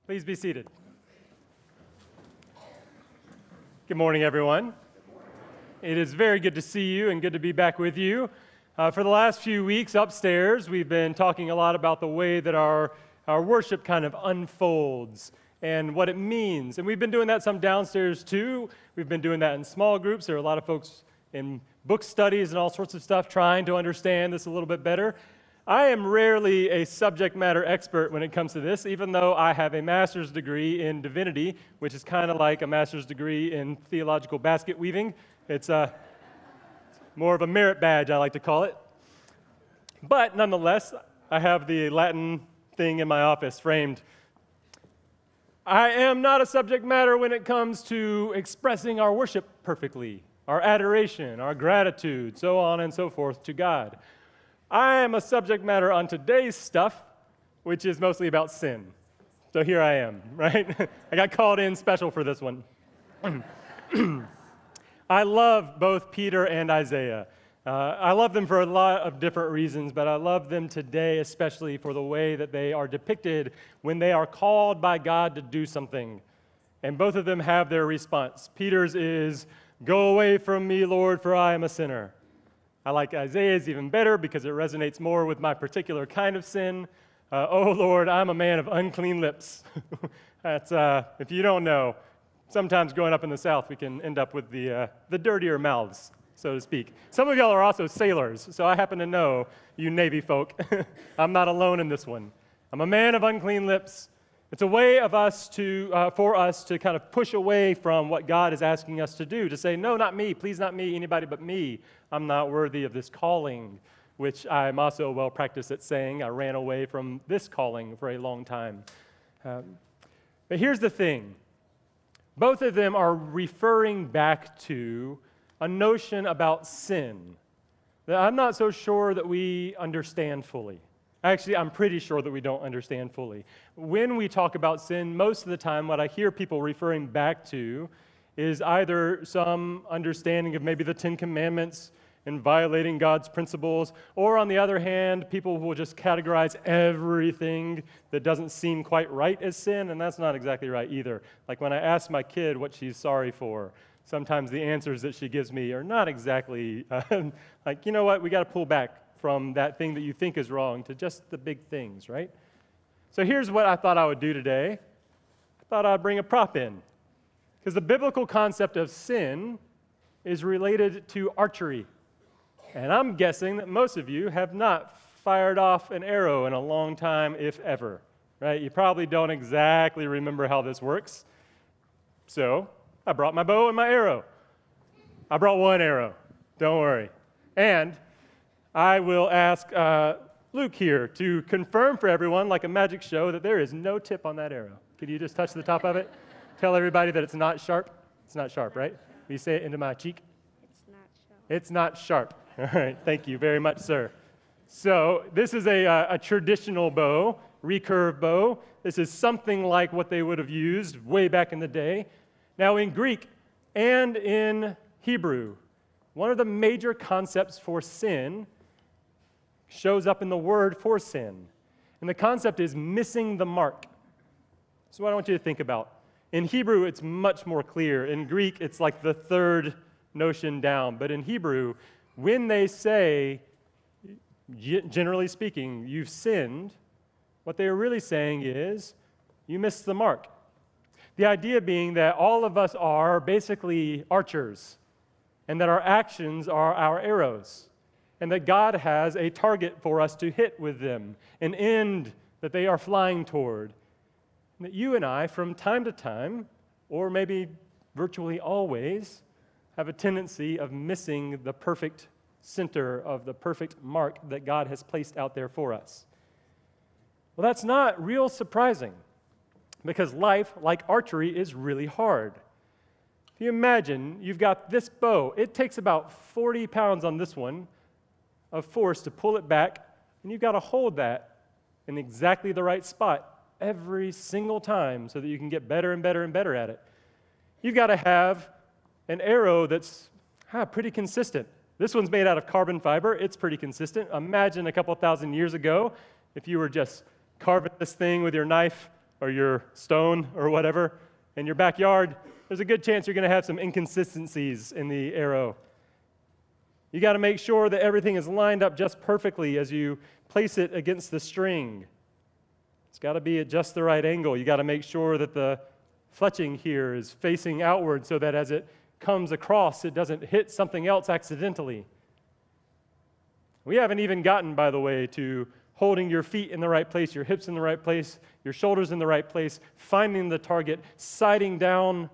Please be seated. Good morning, everyone. It is very good to see you and good to be back with you. For the last few weeks upstairs, we've been talking a lot about the way that our worship kind of unfolds and what it means. And we've been doing that some downstairs too. We've been doing that in small groups. There are a lot of folks in book studies and all sorts of stuff trying to understand this a little bit better. I am rarely a subject matter expert when it comes to this, even though I have a master's degree in divinity, which is kind of like a master's degree in theological basket weaving. It's more of a merit badge, I like to call it. But nonetheless, I have the Latin thing in my office framed. I am not a subject matter when it comes to expressing our worship perfectly, our adoration, our gratitude, so on and so forth to God. I am a subject matter on today's stuff, which is mostly about sin. So here I am, right? I got called in special for this one. I love both Peter and Isaiah. I love them for a lot of different reasons, but I love them today especially for the way that they are depicted when they are called by God to do something. And both of them have their response. Peter's is, "Go away from me, Lord, for I am a sinner." I like Isaiah's even better because it resonates more with my particular kind of sin. "Oh, Lord, I'm a man of unclean lips." That's, if you don't know, sometimes growing up in the South, we can end up with the dirtier mouths, so to speak. Some of y'all are also sailors, so I happen to know you Navy folk. I'm not alone in this one. I'm a man of unclean lips. It's a way of us for us to kind of push away from what God is asking us to do, to say, no, not me, please not me, anybody but me. I'm not worthy of this calling, which I'm also well practiced at saying. I ran away from this calling for a long time. But here's the thing. Both of them are referring back to a notion about sin that I'm not so sure that we understand fully. Actually, I'm pretty sure that we don't understand fully. When we talk about sin, most of the time what I hear people referring back to is either some understanding of maybe the Ten Commandments and violating God's principles, or on the other hand, people will just categorize everything that doesn't seem quite right as sin, and that's not exactly right either. Like when I ask my kid what she's sorry for, sometimes the answers that she gives me are not exactly like, you know what, we got to pull back from that thing that you think is wrong to just the big things, right? So here's what I thought I would do today. I thought I'd bring a prop in, because the biblical concept of sin is related to archery. And I'm guessing that most of you have not fired off an arrow in a long time, if ever, right? You probably don't exactly remember how this works. So I brought my bow and my arrow. I brought one arrow, don't worry. And I will ask Luke here to confirm for everyone, like a magic show, that there is no tip on that arrow. Could you just touch the top of it? Tell everybody that it's not sharp? It's not sharp, right? Will you say it into my cheek? It's not sharp. It's not sharp. All right, thank you very much, sir. So this is a traditional bow, recurve bow. This is something like what they would have used way back in the day. Now in Greek and in Hebrew, one of the major concepts for sin shows up in the word for sin. And the concept is missing the mark. So what I want you to think about. In Hebrew, it's much more clear. In Greek, it's like the third notion down. But in Hebrew, when they say, generally speaking, you've sinned, what they are really saying is, you missed the mark. The idea being that all of us are basically archers, and that our actions are our arrows, and that God has a target for us to hit with them, an end that they are flying toward. And that you and I, from time to time, or maybe virtually always, have a tendency of missing the perfect center of the perfect mark that God has placed out there for us. Well, that's not real surprising, because life, like archery, is really hard. If you imagine you've got this bow, it takes about 40 pounds on this one of force to pull it back, and you've got to hold that in exactly the right spot every single time so that you can get better and better and better at it. You've got to have an arrow that's pretty consistent. This one's made out of carbon fiber. It's pretty consistent. Imagine a couple thousand years ago if you were just carving this thing with your knife or your stone or whatever in your backyard, there's a good chance you're going to have some inconsistencies in the arrow. You got to make sure that everything is lined up just perfectly as you place it against the string. It's got to be at just the right angle. You got to make sure that the fletching here is facing outward so that as it comes across, it doesn't hit something else accidentally. We haven't even gotten, by the way, to holding your feet in the right place, your hips in the right place, your shoulders in the right place, finding the target, sighting down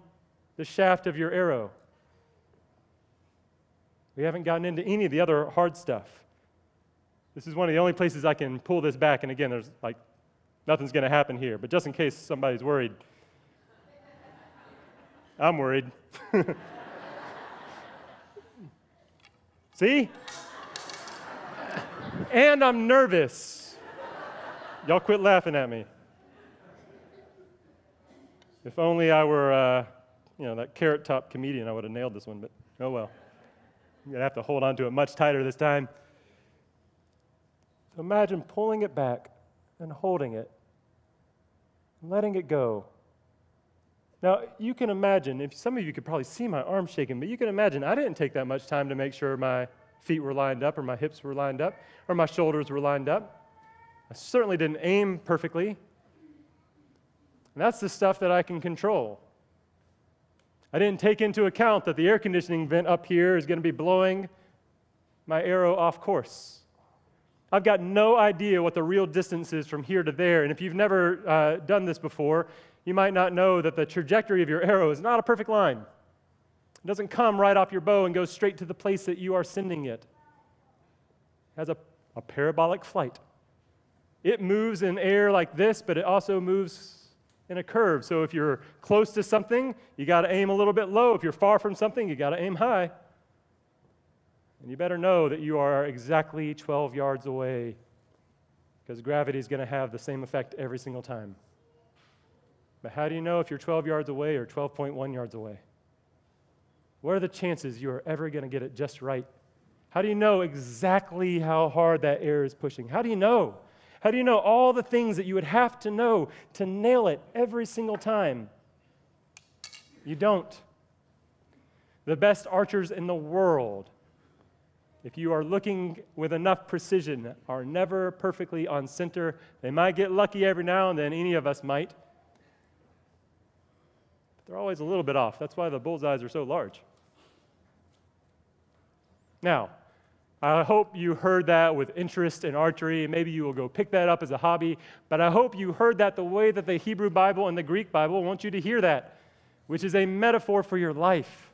the shaft of your arrow. We haven't gotten into any of the other hard stuff. This is one of the only places I can pull this back, and again, there's like nothing's going to happen here, but just in case somebody's worried, I'm worried. See? And I'm nervous. Y'all quit laughing at me. If only I were, that carrot top comedian, I would have nailed this one, but oh well. I'm going to have to hold on to it much tighter this time. So imagine pulling it back and holding it, and letting it go. Now, you can imagine, if some of you could probably see my arms shaking, but you can imagine I didn't take that much time to make sure my feet were lined up, or my hips were lined up, or my shoulders were lined up. I certainly didn't aim perfectly. And that's the stuff that I can control. I didn't take into account that the air conditioning vent up here is going to be blowing my arrow off course. I've got no idea what the real distance is from here to there, and if you've never done this before, you might not know that the trajectory of your arrow is not a perfect line. It doesn't come right off your bow and go straight to the place that you are sending it. It has a parabolic flight. It moves in air like this, but it also moves in a curve. So if you're close to something, you got to aim a little bit low. If you're far from something, you got to aim high. And you better know that you are exactly 12 yards away, because gravity is going to have the same effect every single time. But how do you know if you're 12 yards away or 12.1 yards away? What are the chances you are ever going to get it just right? How do you know exactly how hard that air is pushing? How do you know? How do you know all the things that you would have to know to nail it every single time? You don't. The best archers in the world, if you are looking with enough precision, are never perfectly on center. They might get lucky every now and then, any of us might. But they're always a little bit off. That's why the bullseyes are so large. Now, I hope you heard that with interest in archery. Maybe you will go pick that up as a hobby. But I hope you heard that the way that the Hebrew Bible and the Greek Bible want you to hear that, which is a metaphor for your life.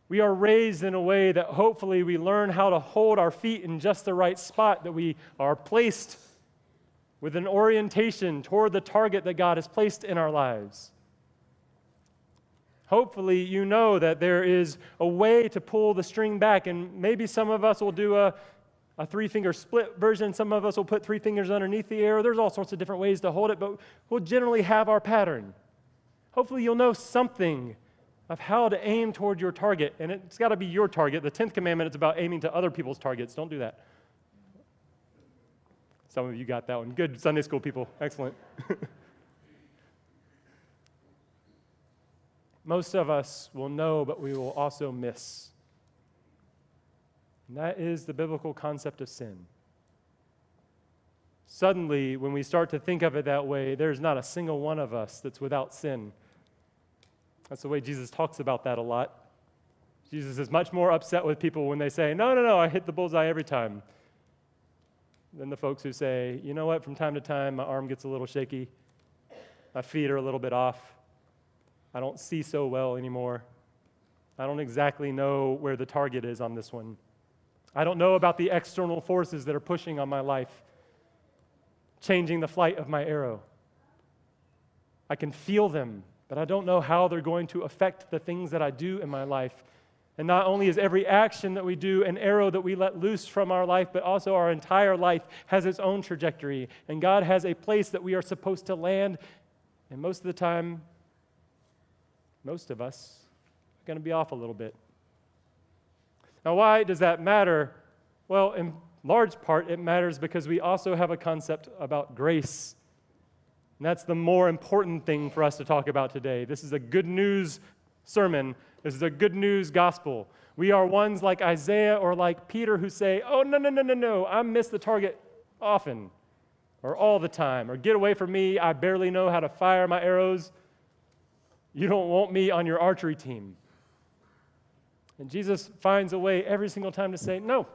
We are raised in a way that hopefully we learn how to hold our feet in just the right spot, that we are placed with an orientation toward the target that God has placed in our lives. Hopefully you know that there is a way to pull the string back, and maybe some of us will do a three-finger split version. Some of us will put 3 fingers underneath the arrow. There's all sorts of different ways to hold it, but we'll generally have our pattern. Hopefully you'll know something of how to aim toward your target, and it's got to be your target. The 10th commandment is about aiming to other people's targets. Don't do that. Some of you got that one. Good Sunday school people. Excellent. Most of us will know, but we will also miss. And that is the biblical concept of sin. Suddenly, when we start to think of it that way, there's not a single one of us that's without sin. That's the way Jesus talks about that a lot. Jesus is much more upset with people when they say, no, I hit the bullseye every time, than the folks who say, you know what, from time to time, my arm gets a little shaky, my feet are a little bit off, I don't see so well anymore, I don't exactly know where the target is on this one. I don't know about the external forces that are pushing on my life, changing the flight of my arrow. I can feel them, but I don't know how they're going to affect the things that I do in my life. And not only is every action that we do an arrow that we let loose from our life, but also our entire life has its own trajectory. And God has a place that we are supposed to land. And most of the time, most of us are going to be off a little bit. Now, why does that matter? Well, in large part, it matters because we also have a concept about grace And that's the more important thing for us to talk about today. This is a good news sermon. This is a good news gospel. We are ones like Isaiah or like Peter who say, oh, no, I miss the target often or all the time, or get away from me, I barely know how to fire my arrows. You don't want me on your archery team. And Jesus finds a way every single time to say, no,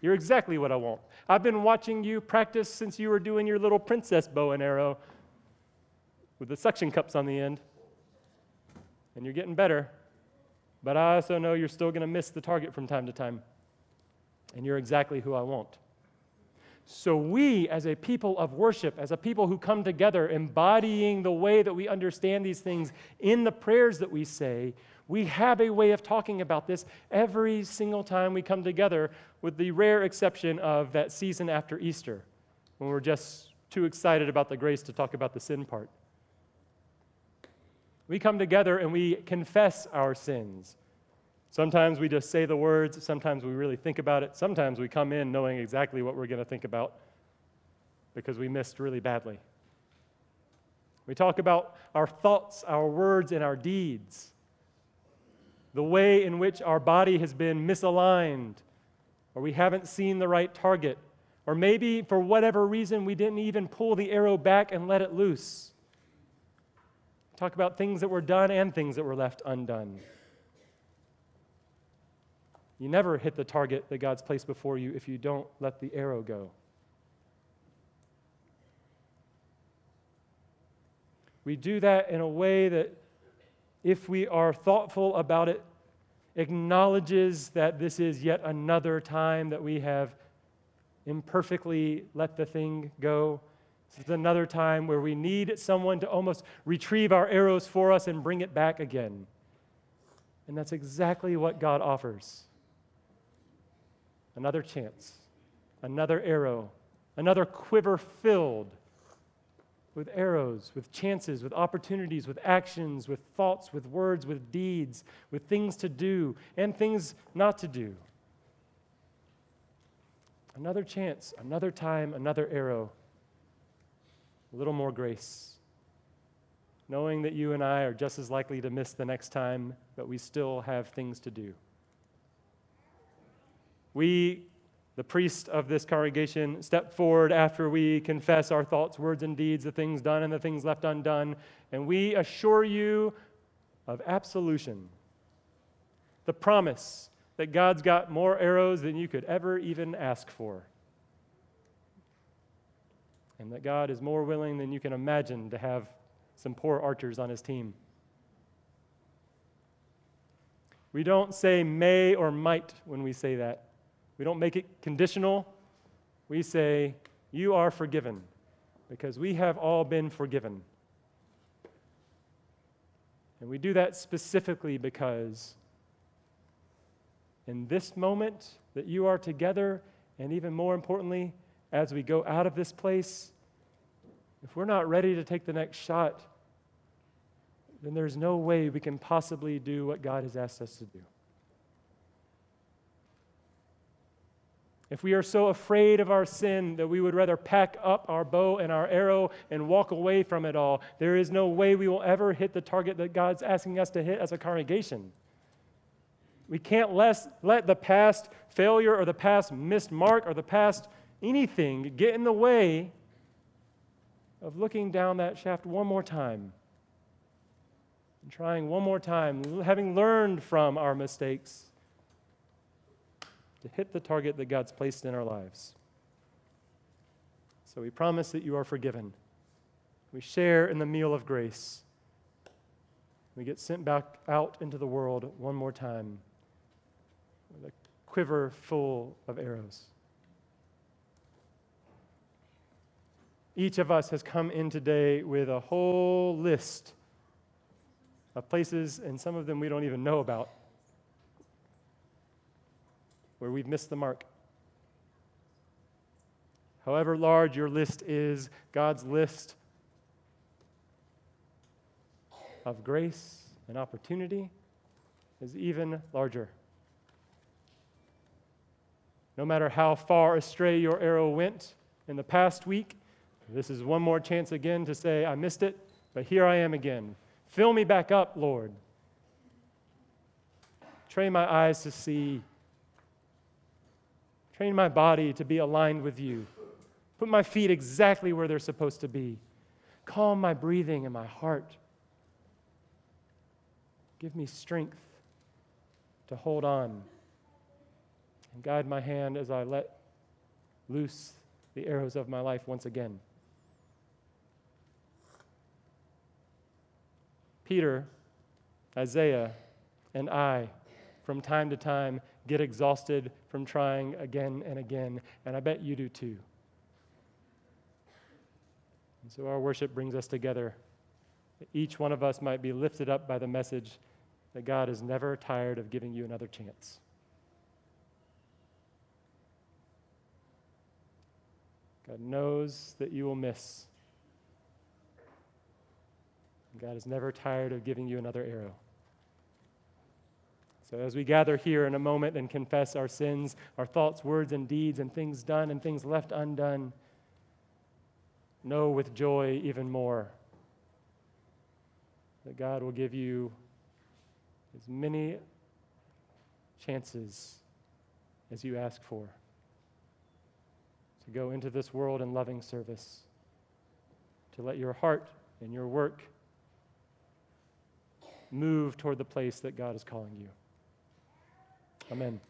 you're exactly what I want. I've been watching you practice since you were doing your little princess bow and arrow with the suction cups on the end. And you're getting better. But I also know you're still going to miss the target from time to time. And you're exactly who I want. So we, as a people of worship, as a people who come together embodying the way that we understand these things in the prayers that we say, we have a way of talking about this every single time we come together, with the rare exception of that season after Easter, when we're just too excited about the grace to talk about the sin part. We come together and we confess our sins. Sometimes we just say the words, sometimes we really think about it, sometimes we come in knowing exactly what we're going to think about because we missed really badly. We talk about our thoughts, our words, and our deeds, the way in which our body has been misaligned, or we haven't seen the right target, or maybe for whatever reason we didn't even pull the arrow back and let it loose. Talk about things that were done and things that were left undone. You never hit the target that God's placed before you if you don't let the arrow go. We do that in a way that, if we are thoughtful about it, acknowledges that this is yet another time that we have imperfectly let the thing go. This is another time where we need someone to almost retrieve our arrows for us and bring it back again. And that's exactly what God offers. Another chance, another arrow, another quiver filled with arrows, with chances, with opportunities, with actions, with thoughts, with words, with deeds, with things to do and things not to do. Another chance, another time, another arrow. A little more grace. Knowing that you and I are just as likely to miss the next time, but we still have things to do. We, the priest of this congregation, step forward after we confess our thoughts, words, and deeds, the things done and the things left undone, and we assure you of absolution. The promise that God's got more arrows than you could ever even ask for. And that God is more willing than you can imagine to have some poor archers on his team. We don't say may or might when we say that. We don't make it conditional. We say, you are forgiven, because we have all been forgiven. And we do that specifically because in this moment that you are together, and even more importantly, as we go out of this place, if we're not ready to take the next shot, then there's no way we can possibly do what God has asked us to do. If we are so afraid of our sin that we would rather pack up our bow and our arrow and walk away from it all, there is no way we will ever hit the target that God's asking us to hit as a congregation. We can't let the past failure or the past missed mark or the past anything get in the way of looking down that shaft one more time and trying one more time, having learned from our mistakes, to hit the target that God's placed in our lives. So we promise that you are forgiven. We share in the meal of grace. We get sent back out into the world one more time with a quiver full of arrows. Each of us has come in today with a whole list of places, and some of them we don't even know about, where we've missed the mark. However large your list is, God's list of grace and opportunity is even larger. No matter how far astray your arrow went in the past week, This is one more chance again to say, I missed it, but here I am again. Fill me back up, Lord. Train my eyes to see. Train my body to be aligned with you. Put my feet exactly where they're supposed to be. Calm my breathing and my heart. Give me strength to hold on. And guide my hand as I let loose the arrows of my life once again. Peter, Isaiah, and I, from time to time, get exhausted from trying again and again, and I bet you do too. And so our worship brings us together, that each one of us might be lifted up by the message that God is never tired of giving you another chance. God knows that you will miss. God is never tired of giving you another arrow. So as we gather here in a moment and confess our sins, our thoughts, words, and deeds, and things done and things left undone, know with joy even more that God will give you as many chances as you ask for to go into this world in loving service, to let your heart and your work move toward the place that God is calling you. Amen.